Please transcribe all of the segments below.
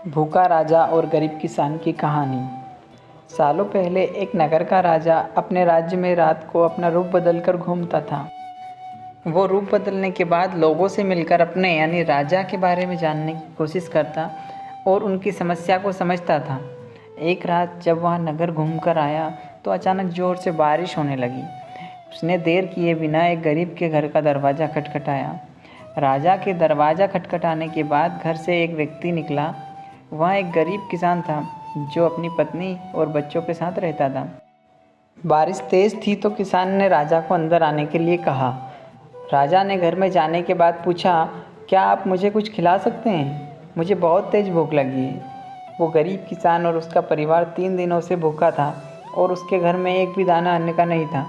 भूखा राजा और गरीब किसान की कहानी। सालों पहले एक नगर का राजा अपने राज्य में रात को अपना रूप बदलकर घूमता था। वो रूप बदलने के बाद लोगों से मिलकर अपने यानी राजा के बारे में जानने की कोशिश करता और उनकी समस्या को समझता था। एक रात जब वह नगर घूमकर आया तो अचानक ज़ोर से बारिश होने लगी। उसने देर किए बिना एक गरीब के घर का दरवाज़ा खटखटाया। राजा के दरवाज़ा खटखटाने के बाद घर से एक व्यक्ति निकला। वह एक गरीब किसान था जो अपनी पत्नी और बच्चों के साथ रहता था। बारिश तेज़ थी तो किसान ने राजा को अंदर आने के लिए कहा। राजा ने घर में जाने के बाद पूछा, क्या आप मुझे कुछ खिला सकते हैं? मुझे बहुत तेज़ भूख लगी है। वो गरीब किसान और उसका परिवार 3 दिनों से भूखा था और उसके घर में एक भी दाना अन्न का नहीं था।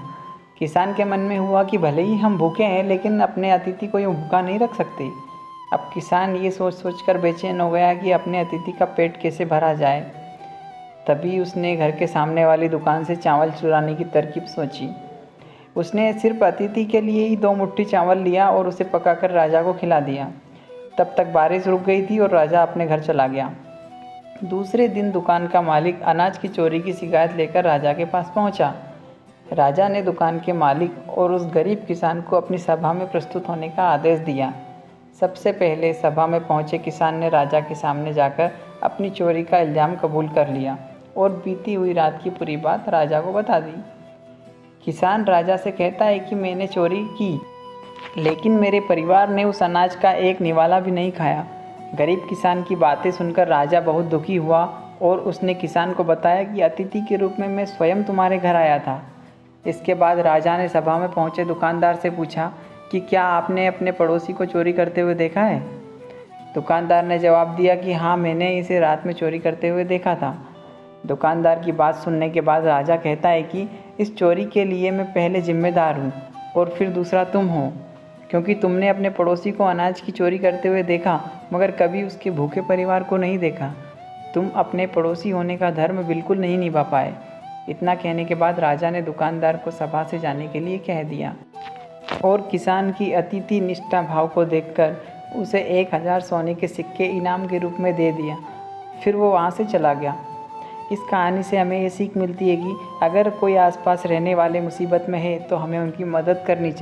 किसान के मन में हुआ कि भले ही हम भूखे हैं लेकिन अपने अतिथि को यूँ भूखा नहीं रख सकते। अब किसान ये सोच कर बेचैन हो गया कि अपने अतिथि का पेट कैसे भरा जाए। तभी उसने घर के सामने वाली दुकान से चावल चुराने की तरकीब सोची। उसने सिर्फ अतिथि के लिए ही 2 मुट्ठी चावल लिया और उसे पकाकर राजा को खिला दिया। तब तक बारिश रुक गई थी और राजा अपने घर चला गया। दूसरे दिन दुकान का मालिक अनाज की चोरी की शिकायत लेकर राजा के पास पहुंचा। राजा ने दुकान के मालिक और उस गरीब किसान को अपनी सभा में प्रस्तुत होने का आदेश दिया। सबसे पहले सभा में पहुंचे किसान ने राजा के सामने जाकर अपनी चोरी का इल्ज़ाम कबूल कर लिया और बीती हुई रात की पूरी बात राजा को बता दी। किसान राजा से कहता है कि मैंने चोरी की लेकिन मेरे परिवार ने उस अनाज का एक निवाला भी नहीं खाया। गरीब किसान की बातें सुनकर राजा बहुत दुखी हुआ और उसने किसान को बताया कि अतिथि के रूप में मैं स्वयं तुम्हारे घर आया था। इसके बाद राजा ने सभा में पहुंचे दुकानदार से पूछा कि क्या आपने अपने पड़ोसी को चोरी करते हुए देखा है? दुकानदार ने जवाब दिया कि हाँ, मैंने इसे रात में चोरी करते हुए देखा था। दुकानदार की बात सुनने के बाद राजा कहता है कि इस चोरी के लिए मैं पहले जिम्मेदार हूँ और फिर दूसरा तुम हो, क्योंकि तुमने अपने पड़ोसी को अनाज की चोरी करते हुए देखा मगर कभी उसके भूखे परिवार को नहीं देखा। तुम अपने पड़ोसी होने का धर्म बिल्कुल नहीं निभा पाए। इतना कहने के बाद राजा ने दुकानदार को सभा से जाने के लिए कह दिया और किसान की अतिथि निष्ठा भाव को देखकर उसे 1000 सोने के सिक्के इनाम के रूप में दे दिया। फिर वो वहाँ से चला गया। इस कहानी से हमें ये सीख मिलती है कि अगर कोई आसपास रहने वाले मुसीबत में है तो हमें उनकी मदद करनी चाहिए।